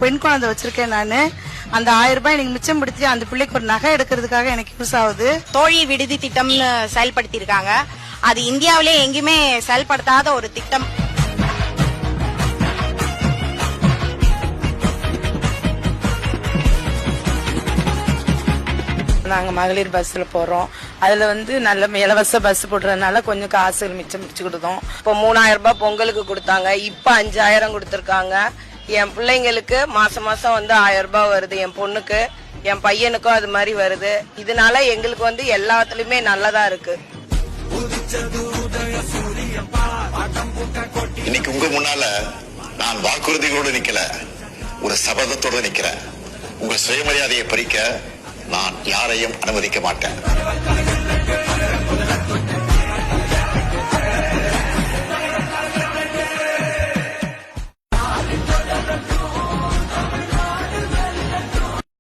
பெண் குழந்தை வச்சிருக்கேன் நானு. அந்த 1000 ரூபாய் எனக்கு மிச்சம் படுத்தி அந்த பிள்ளைக்கு ஒரு நகை எடுக்கிறதுக்காக எனக்கு யூஸ் ஆகுது. தோழி விடுதி திட்டம்னு செயல்படுத்தி இருக்காங்க. அது இந்தியாவிலே எங்கேயுமே செயல்படுத்தாத ஒரு திட்டம். நாங்க மகளிர் பஸ்ல போறோம். அதுல நல்ல இலவச பஸ் போடுறதுனால கொஞ்சம் காசுகள் மிச்சம் பிடிச்சுக்கிட்டோம். இப்போ 3000 ரூபாய் பொங்கலுக்கு கொடுத்தாங்க. இப்ப 5000 கொடுத்திருக்காங்க. என் பிள்ளைங்களுக்கு மாசம் 1000 ரூபாய் வருது. என் பொண்ணுக்கு, என் பையனுக்கும் அது மாதிரி வருது. இதனால எங்களுக்கு எல்லாத்துலயுமே நல்லதா இருக்கு. இன்னைக்கு உங்க முன்னால நான் வாக்குறுதிகளோடு நிக்கல, ஒரு சபதத்தோடு நிக்கிறேன். உங்க சுயமரியாதையை பறிக்க நான் யாரையும் அனுமதிக்க மாட்டேன்.